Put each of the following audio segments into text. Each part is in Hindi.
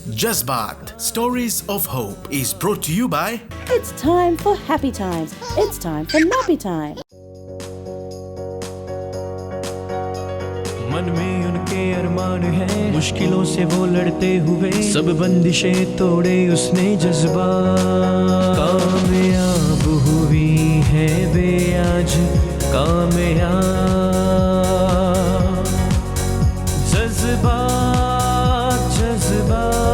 Jazbaat Stories of Hope is brought to you by It's time for happy times. It's time for nappy time. मन में उनके अरमान है, मुश्किलों से वो लड़ते हुए सब बंदिशें तोड़े उसने जज्बा। कामयाब हुई है वे आज कामयाब। जज्बात जज्बात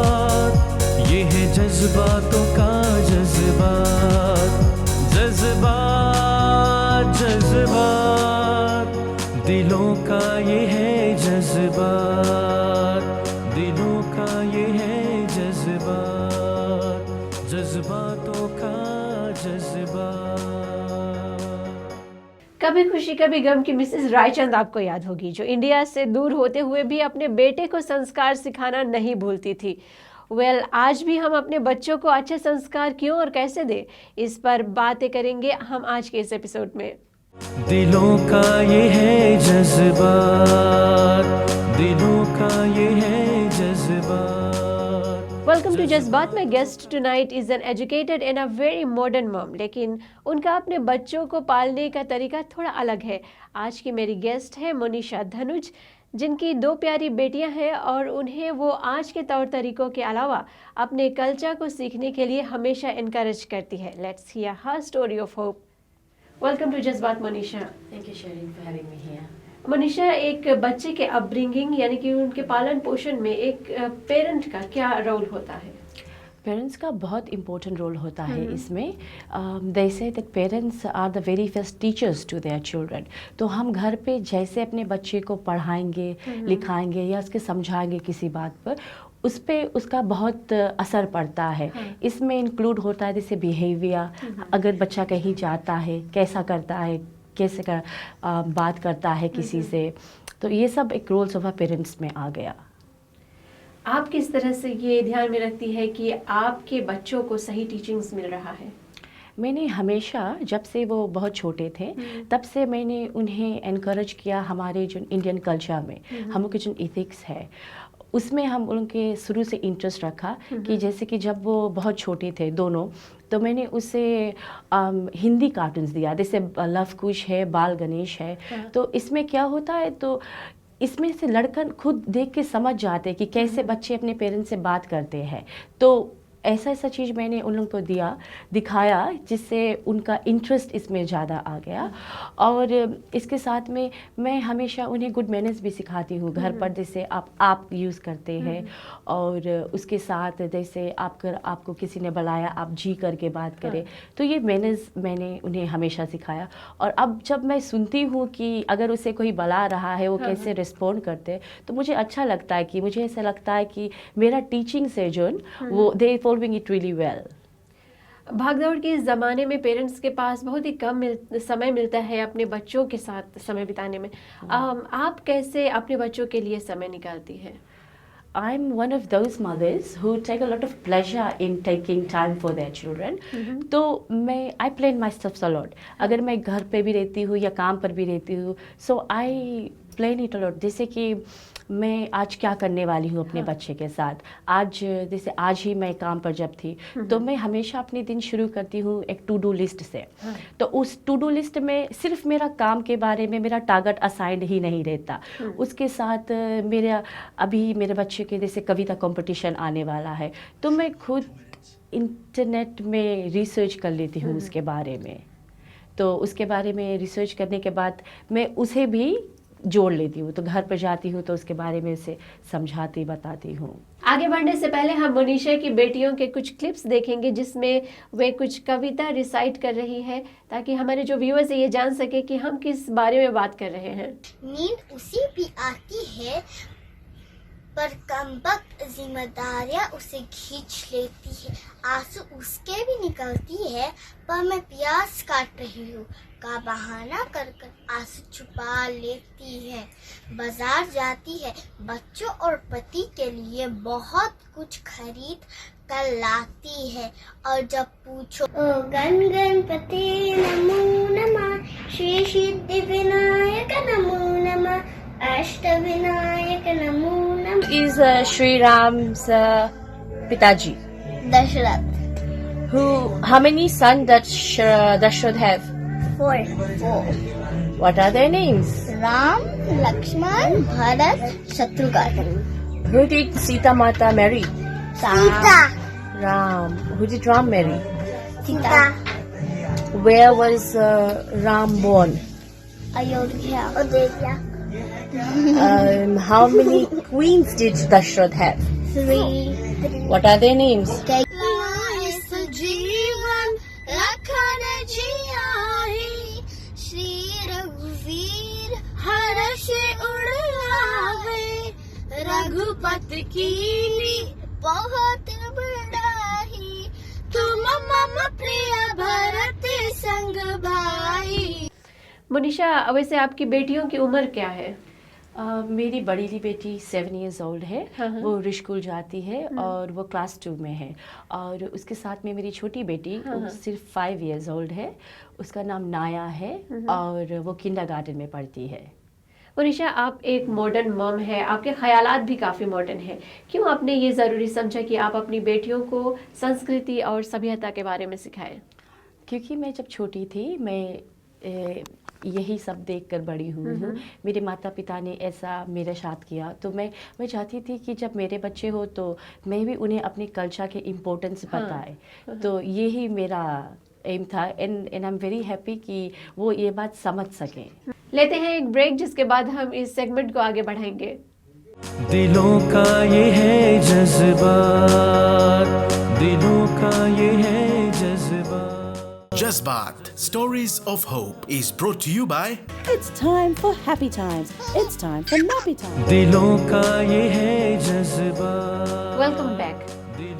ये है जज्बातों का जज्बात। जज्बात जज्बात दिलों का ये है जज्बात। दिलों का ये है जज्बात। जज्बातों का जज्बात। कभी खुशी कभी गम की मिसेस रायचंद आपको याद होगी, जो इंडिया से दूर होते हुए भी अपने बेटे को संस्कार सिखाना नहीं भूलती थी। आज भी हम अपने बच्चों को अच्छे संस्कार क्यों और कैसे दें, इस पर बातें करेंगे हम आज के इस एपिसोड में। दिलों का ये है जज्बात। दिलों का ये है जज्बात। वेलकम टू जज्बात। My guest tonight is an educated and a very modern mom, लेकिन उनका अपने बच्चों को पालने का तरीका थोड़ा अलग है। आज की मेरी गेस्ट है मोनिशा धनुज, जिनकी 2 प्यारी बेटियां हैं और उन्हें वो आज के तौर तरीकों के अलावा अपने कल्चर को सीखने के लिए हमेशा इनकरेज करती है। Let's hear her story of hope. Welcome to Jazbaat Monisha. Thank you, Shireen, for having me here. Monisha, एक बच्चे के अपब्रिंगिंग यानी कि उनके पालन पोषण में एक पेरेंट का क्या रोल होता है? पेरेंट्स का बहुत इम्पोर्टेंट रोल होता है इसमें। They say that parents are the very first teachers to their children. तो हम घर पे जैसे अपने बच्चे को पढ़ाएंगे, लिखाएंगे या उसके समझाएंगे किसी बात पर, उस पर उसका बहुत असर पड़ता है। इसमें इंक्लूड होता है जैसे बिहेवियर, अगर बच्चा कहीं जाता है कैसा करता है, कैसे बात करता है किसी से, तो ये सब एक रोल्स ऑफ अ पेरेंट्स में आ गया। आप किस तरह से ये ध्यान में रखती है कि आपके बच्चों को सही टीचिंग्स मिल रहा है? मैंने हमेशा, जब से वो बहुत छोटे थे तब से मैंने उन्हें एनकरेज किया हमारे जो इंडियन कल्चर में हम लोग के जो इथिक्स है उसमें हम उनके शुरू से इंटरेस्ट रखा। कि जैसे कि जब वो बहुत छोटे थे दोनों, तो मैंने उसे हिंदी कार्टून्स दिया, जैसे लव कुश है, बाल गणेश है। तो इसमें क्या होता है, तो इसमें से लड़कन खुद देख के समझ जाते हैं कि कैसे बच्चे अपने पेरेंट्स से बात करते हैं। तो ऐसा चीज़ मैंने उन लोगों को दिखाया जिससे उनका इंटरेस्ट इसमें ज़्यादा आ गया। और इसके साथ में मैं हमेशा उन्हें गुड मैनर्स भी सिखाती हूँ घर पर, जैसे आप यूज़ करते हैं। और उसके साथ जैसे आपको किसी ने बुलाया, आप जी करके बात करें। तो ये मैनर्स मैंने उन्हें हमेशा सिखाया। और अब जब मैं सुनती हूँ कि अगर उसे कोई बुला रहा है वो कैसे रिस्पॉन्ड करते हैं, तो मुझे अच्छा लगता है कि मुझे ऐसा लगता है कि मेरा टीचिंग से जो वो दे following it really well. भागदौड़ के इस ज़माने में पेरेंट्स के पास बहुत ही कम समय मिलता है अपने बच्चों के साथ समय बिताने में। आप कैसे अपने बच्चों के लिए समय निकालती हैं? I'm one of those mothers who take a lot of pleasure in taking time for their children. तो I plan myself a lot. अगर मैं घर पे भी रहती हूँ या काम पर भी रहती हूँ, so I plan it a lot. जैसे कि मैं आज क्या करने वाली हूँ अपने बच्चे के साथ। जैसे आज ही मैं काम पर जब थी, तो मैं हमेशा अपने दिन शुरू करती हूँ एक टू डू लिस्ट से। तो उस टू डू लिस्ट में सिर्फ मेरा काम के बारे में मेरा टारगेट असाइंड ही नहीं रहता। उसके साथ अभी मेरे बच्चे के जैसे कविता कंपटीशन आने वाला है, तो मैं खुद इंटरनेट में रिसर्च कर लेती हूँ उसके बारे में। तो उसके बारे में रिसर्च करने के बाद मैं उसे भी जोड़ लेती हूँ। तो घर पर जाती हूँ तो उसके बारे में उसे समझाती बताती हूँ। आगे बढ़ने से पहले हम मोनिशा की बेटियों के कुछ क्लिप्स देखेंगे जिसमें वे कुछ कविता रिसाइट कर रही है, ताकि हमारे जो व्यूअर्स है ये जान सके कि हम किस बारे में बात कर रहे हैं। नींद उसे भी आती है पर कमबख्त जिम्मेदारियां उसे खींच लेती है। आंसू उसके भी निकलती है पर मैं प्यास काट रही हूँ का बहाना कर कर आंसू छुपा लेती है। बाजार जाती है, बच्चों और पति के लिए बहुत कुछ खरीद कर लाती है। और जब पूछो ओ गणपति नमो नमः, श्री सिद्धि विनायक नमो नमः, अष्टविनायक नमो नमः। Is Sri Ram's पिताजी? Dashrath. How many sons does Dashrath have? 4. What are their names? Ram, Lakshman, Bharat, Shatrughan. Who did Sita Mata marry? Sita. Ram. Who did Ram marry? Sita. Where was Ram born? Ayodhya. How many queens did Dashrath have? 3. What are their names? जीवन लखन जियाही श्री रघुवीर हर्ष उड़ आवे रघुपति कीनी बहुत बड़ाई तुम मम प्रिय भरत संग भाई। मोनिशा, वैसे आपकी बेटियों की उम्र क्या है? मेरी बड़ी बेटी 7 years old है। हाँ। वो स्कूल जाती है और वो क्लास 2 में है। और उसके साथ में मेरी छोटी बेटी वो सिर्फ 5 years old है। उसका नाम नाया है और वो किंडरगार्टन में पढ़ती है। मोनिशा, आप एक मॉडर्न मॉम है, आपके ख्यालात भी काफ़ी मॉडर्न है। क्यों आपने ये ज़रूरी समझा कि आप अपनी बेटियों को संस्कृति और सभ्यता के बारे में सिखाएं? क्योंकि मैं जब छोटी थी मैं यही सब देखकर बड़ी हुई हूँ। मेरे माता पिता ने ऐसा मेरे साथ किया, तो मैं चाहती थी कि जब मेरे बच्चे हो तो मैं भी उन्हें अपने कल्चर के इम्पोर्टेंस बताए। तो यही मेरा एम था and I am very happy कि वो ये बात समझ सकें। लेते हैं एक ब्रेक, जिसके बाद हम इस सेगमेंट को आगे बढ़ाएंगे। दिलों का ये है जज्बात, दिलों का ये है जज्बात। Jazbat, Stories of Hope is brought to you by It's time for happy times. It's time for nappy time. दिलों का ये है जज्बात। Welcome back.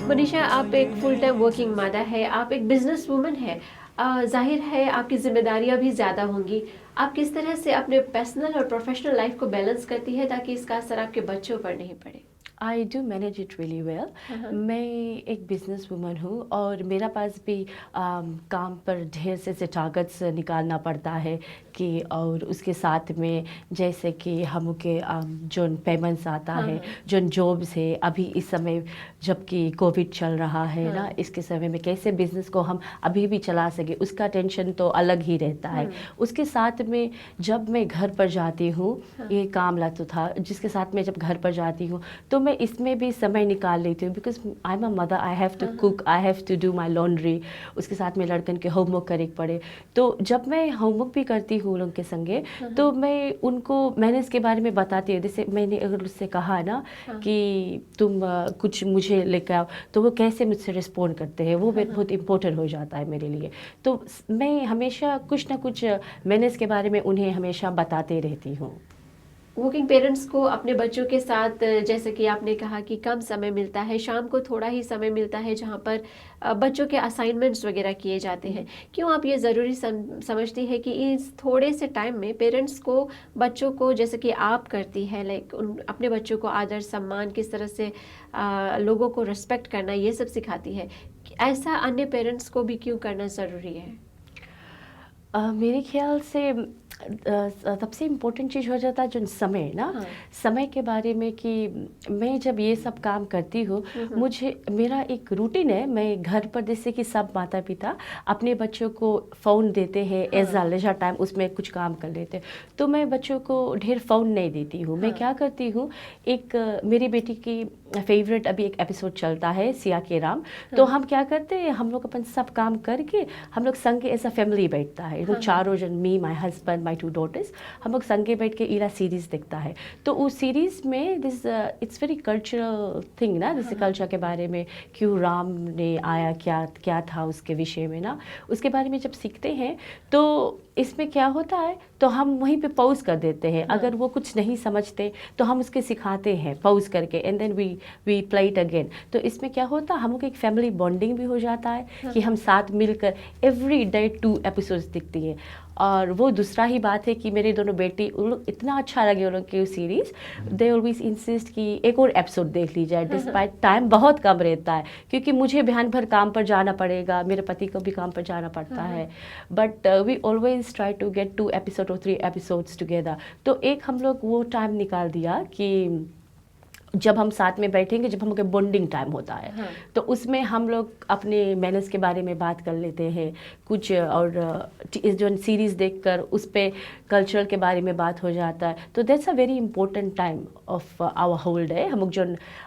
मोनिशा, आप एक फुल टाइम वर्किंग मदर है, आप एक बिजनेस वूमन है। जाहिर है आपकी जिम्मेदारियां भी ज़्यादा होंगी। आप किस तरह से अपने पर्सनल और प्रोफेशनल लाइफ को बैलेंस करती है ताकि इसका असर आपके बच्चों पर नहीं पड़े? I do manage it really well. मैं एक बिजनेस वूमन हूँ और मेरा पास भी काम पर ढेर से टारगेट्स निकालना पड़ता है कि और उसके साथ में जैसे कि हम के जो पेमेंट्स आता है, जो जॉब्स है अभी इस समय जबकि कोविड चल रहा है ना, इसके समय में कैसे बिजनेस को हम अभी भी चला सके उसका टेंशन तो अलग ही रहता है। उसके साथ में जब मैं घर पर जाती हूँ, ये काम लातो था जिसके साथ में जब घर पर जाती हूँ तो मैं इसमें भी समय निकाल लेती हूँ because I am a mother, I have to cook, I have to do my laundry. उसके साथ में लड़कन के होमवर्क करे पड़े, तो जब मैं होमवर्क भी करती हूँ उन के संगे तो मैं उनको मैनेज के बारे में बताती हूँ। जैसे मैंने अगर उससे कहा ना कि तुम कुछ मुझे लेकर आओ तो वो कैसे मुझसे रिस्पॉन्ड करते हैं, वो बहुत इम्पोर्टेंट हो जाता है मेरे लिए। तो मैं हमेशा कुछ ना कुछ मैनेज के बारे में उन्हें हमेशा बताते रहती हूँ। वर्किंग पेरेंट्स को अपने बच्चों के साथ, जैसे कि आपने कहा कि कम समय मिलता है, शाम को थोड़ा ही समय मिलता है जहाँ पर बच्चों के असाइनमेंट्स वगैरह किए जाते हैं। क्यों आप ये ज़रूरी समझती है कि इस थोड़े से टाइम में पेरेंट्स को बच्चों को, जैसे कि आप करती है, लाइक अपने बच्चों को आदर सम्मान, किस तरह से लोगों को रिस्पेक्ट करना, ये सब सिखाती है, ऐसा अन्य पेरेंट्स को भी क्यों करना ज़रूरी है? मेरे ख्याल से सबसे इम्पोर्टेंट चीज़ हो जाता है जो समय ना, समय के बारे में कि मैं जब ये सब काम करती हूँ मुझे मेरा एक रूटीन है। मैं घर पर जैसे कि सब माता पिता अपने बच्चों को फ़ोन देते हैं एज अ लेजर टाइम, उसमें कुछ काम कर लेते हैं, तो मैं बच्चों को ढेर फ़ोन नहीं देती हूँ। मैं क्या करती हूँ, एक मेरी बेटी की फेवरेट अभी एक एपिसोड चलता है सिया के राम, तो हम क्या करते हैं, हम लोग अपन सब काम करके हम लोग संगे एज अ फैमिली बैठता है, लोग चारों जन, मी, माई हस्बैंड, माई 2 daughters, हम लोग संगे बैठ के ईरा सीरीज़ दिखता है। तो उस सीरीज़ में this it's very cultural thing ना, जैसे कल्चर के बारे में, क्यों राम ने आया, क्या था उसके विषय में ना, उसके बारे में जब सीखते हैं तो इसमें क्या होता है, तो हम वहीं पे पॉज कर देते हैं। अगर वो कुछ नहीं समझते तो हम उसके सिखाते हैं पॉज करके, and then we play it again. तो इसमें क्या होता है, हम लोग एक फैमिली बॉन्डिंग भी हो जाता है कि हम साथ मिलकर एवरी डे 2 episodes दिखती है। और वो दूसरा ही बात है कि मेरे दोनों बेटी, उन लोग इतना अच्छा लगे उन लोग की सीरीज़, दे ऑलवेज इंसिस्ट कि एक और एपिसोड देख ली जाए, डिस्पाइट टाइम बहुत कम रहता है क्योंकि मुझे बिहान भर काम पर जाना पड़ेगा, मेरे पति को भी काम पर जाना पड़ता है, but we always try to get 2 episodes or 3 episodes together. तो एक हम लोग वो टाइम निकाल दिया कि जब हम साथ में बैठेंगे, जब हम लोग बॉन्डिंग टाइम होता है, हाँ। तो उसमें हम लोग अपने मैनर्स के बारे में बात कर लेते हैं कुछ, और जो सीरीज़ देखकर उस पे कल्चरल के बारे में बात हो जाता है। तो that's a very important time of our whole day. हम लोग जो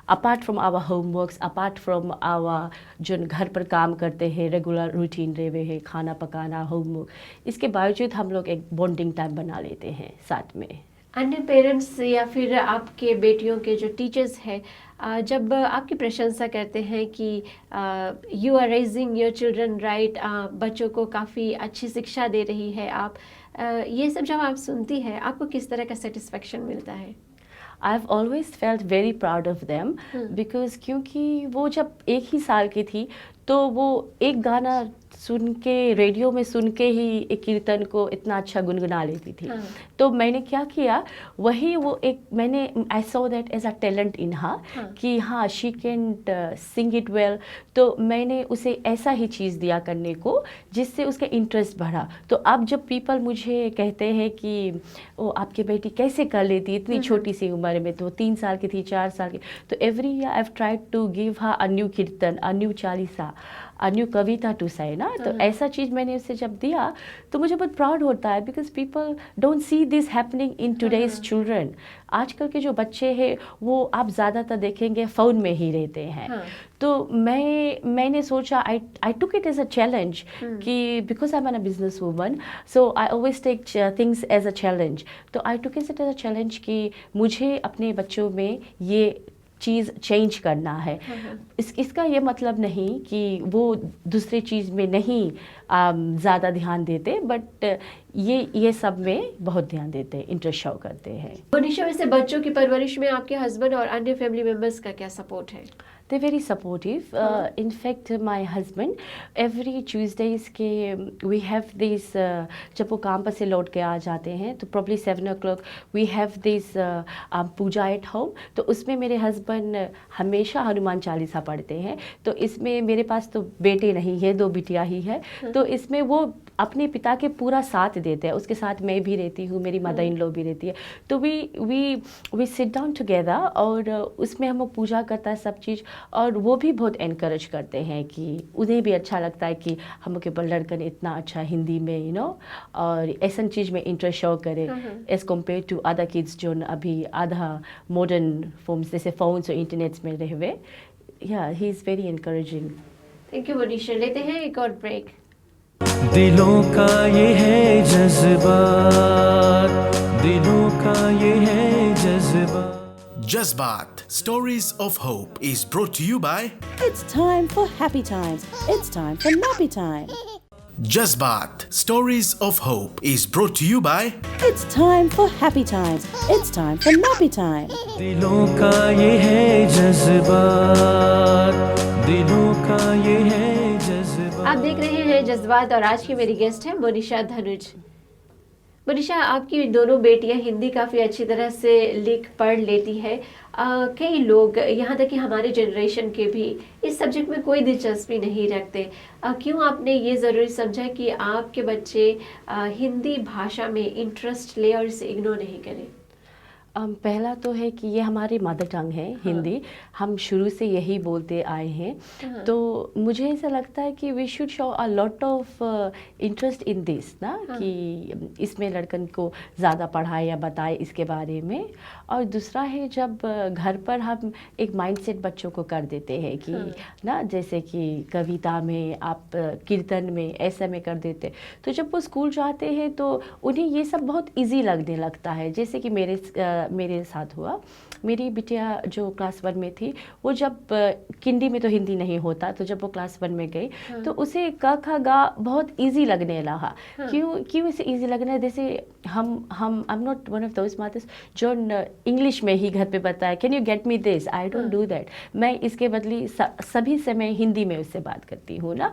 apart from our homeworks, apart from our जो घर पर काम करते हैं, रेगुलर रूटीन रहे हैं, खाना पकाना, होमवर्क, इसके बावजूद हम लोग एक बॉन्डिंग टाइम बना लेते हैं साथ में। अन्य पेरेंट्स या फिर आपके बेटियों के जो टीचर्स हैं, जब आपकी प्रशंसा करते हैं कि you are raising your children right, बच्चों को काफ़ी अच्छी शिक्षा दे रही है आप, ये सब जब आप सुनती है आपको किस तरह का सेटिस्फेक्शन मिलता है? I've always felt very proud of them because क्योंकि वो जब 1 ही साल की थी तो वो एक गाना सुन के, रेडियो में सुन के ही एक कीर्तन को इतना अच्छा गुनगुना लेती थी। तो मैंने क्या किया, वही वो एक मैंने I saw that as a talent in her कि हाँ she can sing it well. तो मैंने उसे ऐसा ही चीज़ दिया करने को जिससे उसका इंटरेस्ट बढ़ा। तो अब जब पीपल मुझे कहते हैं कि ओ आपकी बेटी कैसे कर लेती इतनी छोटी सी उम्र में, तो 3 साल की थी, 4 साल की, तो every year I have tried to give her a new kirtan, a new chalisa, a new kavita to say ना। तो ऐसा चीज़ मैंने उसे जब दिया तो मुझे बहुत प्राउड होता है, because people don't see this happening in today's children. आजकल के जो बच्चे हैं वो आप ज़्यादातर देखेंगे फ़ोन में ही रहते हैं। तो मैंने सोचा, I took it as a challenge कि because I am a business woman, so I always take things as a challenge. तो I took it as a challenge कि मुझे अपने बच्चों में ये चीज़ चेंज करना है। इसका ये मतलब नहीं कि वो दूसरी चीज़ में नहीं ज़्यादा ध्यान देते, बट ये सब में बहुत ध्यान देते हैं, इंटरेस्ट शो करते हैं। मोनिशा, वैसे बच्चों की परवरिश में आपके हस्बैंड और अन्य फैमिली मेम्बर्स का क्या सपोर्ट है? They're very supportive. In fact, my husband, every Tuesdays के we have this, जब वो काम पर से लौट के आ जाते हैं तो probably 7 o'clock we have this Puja at home। तो उसमें मेरे हस्बैंड हमेशा हनुमान चालीसा पढ़ते हैं। तो इसमें मेरे पास तो बेटे नहीं है, 2 बिटिया ही है, तो इसमें वो अपने पिता के पूरा साथ देते हैं। उसके साथ मैं भी रहती हूँ, मेरी मदर इन लॉ भी रहती है। तो वी सिट डाउन टुगेदर, और उसमें हम लोग पूजा करता है सब चीज़। और वो भी बहुत एनकरेज करते हैं कि उन्हें भी अच्छा लगता है कि हम लोग के लड़का ने इतना अच्छा हिंदी में और ऐसा चीज़ में इंटरेस्ट शो करे as compare to other kids जो अभी आधा मॉडर्न फॉर्म्स जैसे फ़ोन्स और इंटरनेट्स में रहे हुए। Yeah he is very encouraging. Thank you Monisha. लेते हैं एक और ब्रेक। दिलों का ये है जज्बात, दिलों का ये है जज्बात। Jazbaat, Stories of Hope is brought to you by It's time for happy times. It's time for nappy time. Jazbaat, Stories of Hope is brought to you by It's time for happy times. It's time for nappy time. दिलों का ये है जज्बात, दिलों का ये है जज्बात। आप देख रहे हैं जज्बात और आज की मेरी गेस्ट है मोनिशा धनुज। मोनिशा, आपकी दोनों बेटियां हिंदी काफ़ी अच्छी तरह से लिख पढ़ लेती है। कई लोग, यहाँ तक कि हमारे जनरेशन के भी, इस सब्जेक्ट में कोई दिलचस्पी नहीं रखते। क्यों आपने ये ज़रूरी समझा कि आपके बच्चे हिंदी भाषा में इंटरेस्ट ले और इसे इग्नोर नहीं करें? पहला तो है कि ये हमारी मदर टंग है हिंदी, हम शुरू से यही बोलते आए हैं। तो मुझे ऐसा लगता है कि we should show a lot of interest in this ना, कि इसमें लड़कन को ज़्यादा पढ़ाए या बताए इसके बारे में। और दूसरा है, जब घर पर हम एक माइंडसेट बच्चों को कर देते हैं कि ना, जैसे कि कविता में, आप कीर्तन में, ऐसा में कर देते, तो जब वो स्कूल जाते हैं तो उन्हें ये सब बहुत ईजी लगने लगता है। जैसे कि मेरे साथ हुआ, मेरी बिटिया जो क्लास 1 में थी, वो जब किंडी में तो हिंदी नहीं होता, तो जब वो क्लास 1 में गई तो उसे क ख ग बहुत इजी लगने लगा। क्यों इसे इजी लगना है? जैसे हम I am not one of those mothers जो इंग्लिश में ही घर पे बताया, can you get me this, I don't do that. मैं इसके बदले सभी से मैं हिंदी में उससे बात करती हूँ ना।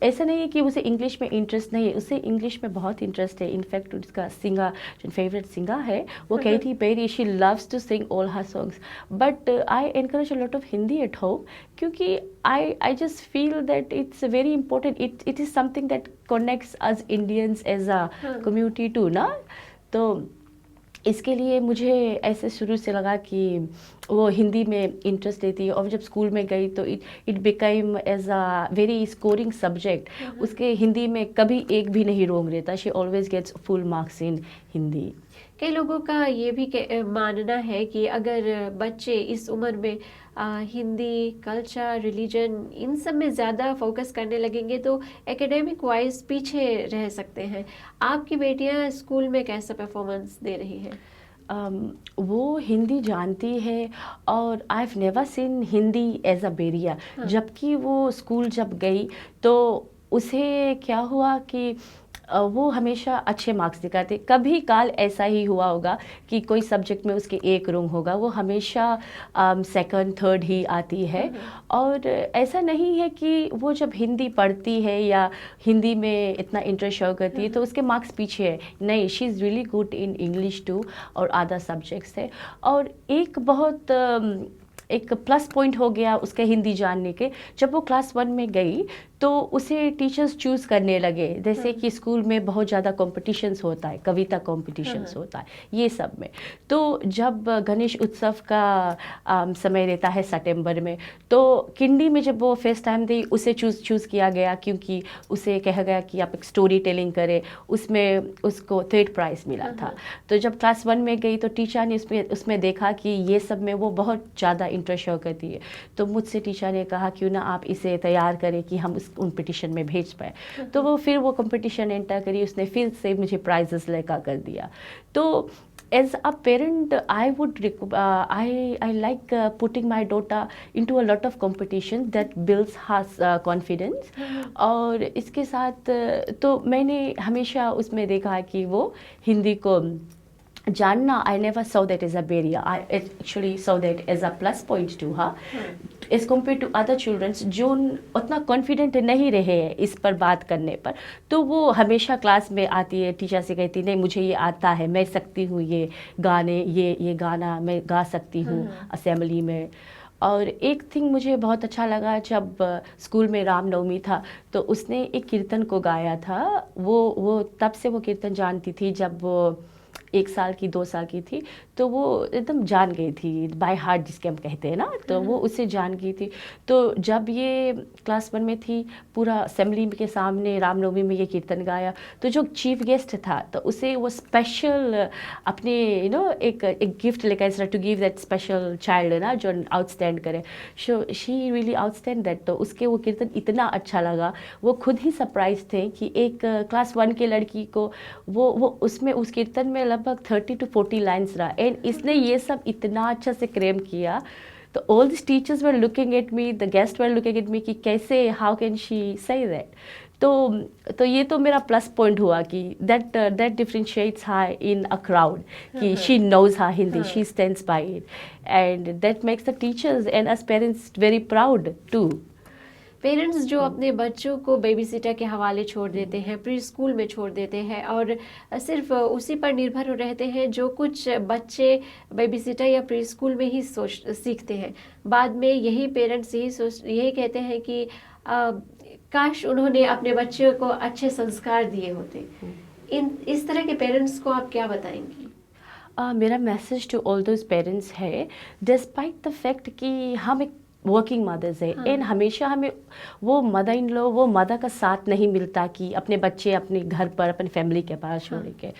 ऐसा नहीं है कि उसे इंग्लिश में इंटरेस्ट नहीं है, उसे इंग्लिश में बहुत इंटरेस्ट है। इनफैक्ट उसका सिंगर, जो फेवरेट सिंगर है, वो Katy Perry, she loves to sing all her songs. But I encourage a lot of Hindi at home, क्योंकि I just feel that it's very important. It is something that connects us Indians as a community too, ना? तो इसके लिए मुझे ऐसे शुरू से लगा कि वो हिंदी में इंटरेस्ट लेती है, और जब स्कूल में गई तो it became as a very scoring subject. उसके हिंदी में कभी एक भी नहीं रोंग रहता, she always gets full marks in Hindi. कई लोगों का ये भी मानना है कि अगर बच्चे इस उम्र में हिंदी, कल्चर, रिलीजन इन सब में ज़्यादा फोकस करने लगेंगे तो एकेडमिक वाइज पीछे रह सकते हैं। आपकी बेटियां स्कूल में कैसा परफॉर्मेंस दे रही हैं? वो हिंदी जानती है, और I have never seen Hindi as a barrier. जबकि वो स्कूल जब गई तो उसे क्या हुआ कि वो हमेशा अच्छे मार्क्स दिखाते। कभी काल ऐसा ही हुआ होगा कि कोई सब्जेक्ट में उसके एक रंग होगा, वो हमेशा सेकंड थर्ड ही आती है। और ऐसा नहीं है कि वो जब हिंदी पढ़ती है या हिंदी में इतना इंटरेस्ट शो करती है तो उसके मार्क्स पीछे है। नहीं, she is really good in English too और अदर सब्जेक्ट्स है। और एक बहुत एक प्लस पॉइंट हो गया उसके हिंदी जानने के, जब वो क्लास 1 में गई तो उसे टीचर्स चूज़ करने लगे। जैसे कि स्कूल में बहुत ज़्यादा कॉम्पिटिशन्स होता है, कविता कॉम्पिटिशन्स होता है, ये सब में। तो जब गणेश उत्सव का समय रहता है सितंबर में, तो किंडी में जब वो फर्स्ट टाइम दी उसे चूज़ किया गया, क्योंकि उसे कहा गया कि आप एक स्टोरी टेलिंग करें। उसमें उसको 3rd प्राइज़ मिला था। तो जब क्लास 1 में गई तो टीचर ने उसमें देखा कि ये सब में वो बहुत ज़्यादा इंटरेस्ट शो करती है। तो मुझसे टीचर ने कहा क्यों ना आप इसे तैयार करें कि हम कॉम्पिटिशन में भेज पाए। तो वो फिर वो कॉम्पिटिशन एंटर करी, उसने फिर से मुझे प्राइजेस लेकर कर दिया। तो as a parent I would I like putting my daughter into a lot of competition that builds her confidence। और इसके साथ तो मैंने हमेशा उसमें देखा है कि वो हिंदी को जानना, I never saw that as a barrier. I actually saw that as a plus point to her, as compared to other children जो उतना कॉन्फिडेंट नहीं रहे हैं इस पर बात करने पर। तो वो हमेशा क्लास में आती है, टीचर से कहती नहीं मुझे ये आता है, मैं सकती हूँ ये गाने, ये गाना मैं गा सकती हूँ असेंबली में। और एक थिंग मुझे बहुत अच्छा लगा, जब स्कूल में रामनवमी था तो उसने एक कीर्तन को गाया था। वो तब से वो कीर्तन जानती थी, जब वो 1 साल की 2 साल की थी, तो वो एकदम जान गई थी, बाय हार्ट जिसके हम कहते हैं ना, तो वो उसे जान गई थी। तो जब ये क्लास 1 में थी, पूरा असेंबली के सामने रामनवमी में ये कीर्तन गाया, तो जो चीफ गेस्ट था तो उसे वो स्पेशल अपने एक गिफ्ट लेकर to give that special child ना जो आउटस्टैंड करे। So she really outstand that. तो उसके वो कीर्तन इतना अच्छा लगा, वो खुद ही सरप्राइज थे कि एक क्लास 1 की लड़की को वो उसमें उस कीर्तन में लगभग 30 to 40 लाइन्स रहा, एंड इसने ये सब इतना अच्छा से क्रेम किया। तो all this teachers were looking at me, the guest were looking at me कि कैसे, how can she say that. तो ये तो मेरा प्लस पॉइंट हुआ कि that differentiates her in a crowd, कि she knows her Hindi, she stands by it, and that makes the teachers and us parents very proud too. Parents जो अपने बच्चों को बेबी सिटर के हवाले छोड़ देते हैं, प्री स्कूल में छोड़ देते हैं और सिर्फ उसी पर निर्भर रहते हैं जो कुछ बच्चे बेबी सिटर या प्री स्कूल में ही सीखते हैं, बाद में यही पेरेंट्स यही कहते हैं कि काश उन्होंने अपने बच्चों को अच्छे संस्कार दिए होते। इस तरह के पेरेंट्स को आप क्या बताएंगी? मेरा message to all those parents है, डिस्पाइट द फैक्ट कि हम एक वर्किंग मदर्स है, एंड हमेशा हमें वो मदर इन लॉ, वो मदर का साथ नहीं मिलता कि अपने बच्चे अपने घर पर अपने फैमिली के पास छोड़ के।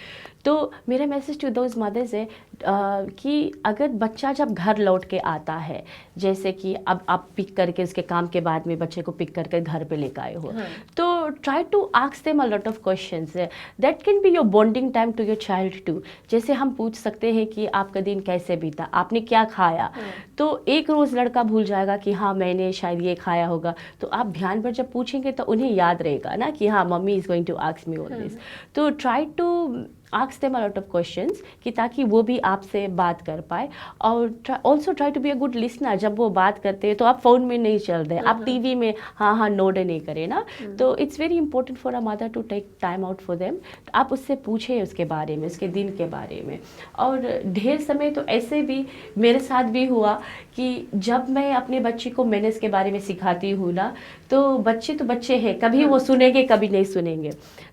तो मेरा मैसेज टू दोज मदर्स है कि अगर बच्चा जब घर लौट के आता है, जैसे कि अब आप पिक करके उसके काम के बाद में बच्चे को पिक करके घर पे लेकर आए हो, तो try to ask them a lot of questions that can be your bonding time to your child too. जैसे हम पूछ सकते हैं कि आपका दिन कैसे बीता, आपने क्या खाया। तो एक रोज़ लड़का भूल जाएगा कि हाँ मैंने शायद ये खाया होगा, तो आप ध्यान पर जब पूछेंगे तो उन्हें याद रहेगा ना कि हाँ mummy is going to ask me all this. तो try to ask them a lot of questions कि ताकि वो भी आपसे बात कर पाए, और also try to be a good listener। जब वो बात करते हैं तो आप फ़ोन में नहीं चल रहे, आप टीवी में हाँ नोड नहीं करें ना। तो it's very important for a mother to take time out for them. आप उससे पूछें उसके बारे में, उसके दिन के बारे में। और ढेर समय तो ऐसे भी मेरे साथ भी हुआ कि जब मैं अपने बच्चे को मैनेज के बारे में सिखाती हूँ ना, तो बच्चे हैं, कभी वो सुनेंगे कभी नहीं सुनेंगे।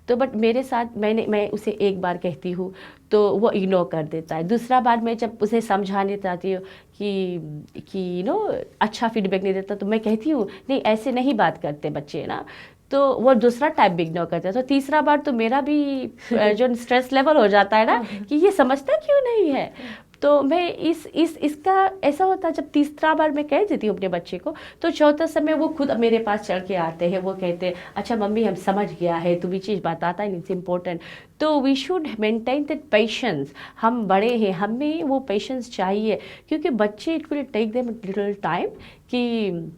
तो बट मेरे साथ मैं उसे एक बार कहती हूँ तो वो इग्नोर कर देता है। दूसरा बार मैं जब उसे समझाने चाहती हूँ कि अच्छा फीडबैक नहीं देता, तो मैं कहती हूँ नहीं ऐसे नहीं बात करते बच्चे ना, तो वो दूसरा टाइप भी इग्नोर करता है। तो तीसरा बार तो मेरा भी जो स्ट्रेस लेवल हो जाता है ना कि ये समझता क्यों नहीं है। तो मैं इसका ऐसा होता है, जब तीसरा बार मैं कह देती हूँ अपने बच्चे को, तो चौथा समय वो खुद मेरे पास चढ़ के आते हैं। वो कहते हैं अच्छा मम्मी हम समझ गया है, तू भी चीज़ बताता है, इट्स इम्पोर्टेंट। तो we should maintain that patience. हम बड़े हैं, हमें वो पेशेंस चाहिए, क्योंकि बच्चे it will take them little time कि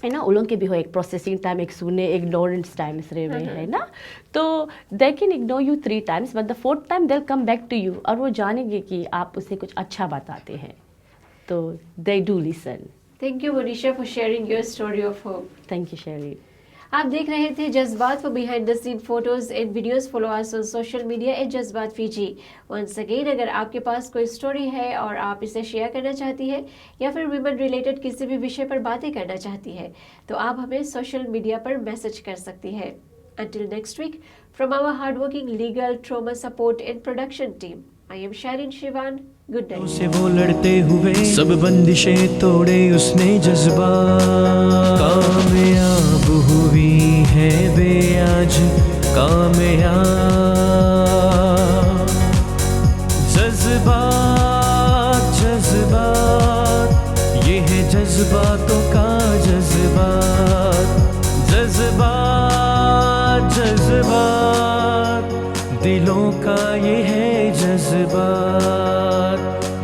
है ना, उन लोगों के भी हो एक प्रोसेसिंग टाइम, एक सुनने, इग्नोरेंस टाइम्स रहे हुए है ना। तो they can ignore you 3 times, but the 4th time they come back to you, और वो जानेंगे कि आप उसे कुछ अच्छा बताते हैं, तो they do listen. Thank you Monisha for sharing your story of hope. Thank you Sherry. आप देख रहे थे Jazbaat for behind the scene photos and videos. Follow us on social media @Jazbaat Fiji. Once again, अगर आपके पास कोई स्टोरी है और आप इसे शेयर करना चाहती है या फिर वीमेन रिलेटेड किसी भी विषय पर बातें करना चाहती है, तो आप हमें सोशल मीडिया पर मैसेज कर सकती है। Until next week, from our hardworking legal trauma support and production team, I am Sharin Shivan. Good night. से वो लड़ते हुए सब बंदिशें तोड़े उसने जज्बा, कामयाब हुई है वे आज कामयाब। जज्बात जज्बात ये है जज्बातों का जज्बात। जज्बात जज्बात दिलों का ये है जज्बात,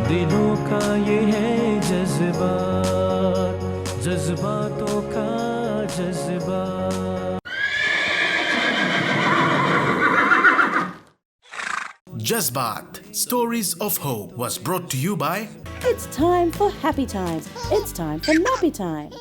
दिलों का ये है जज्बात, जज्बातों का जज्बात। Jazbaat, Stories of Hope was brought to you by It's time for happy times. It's time for nappy time.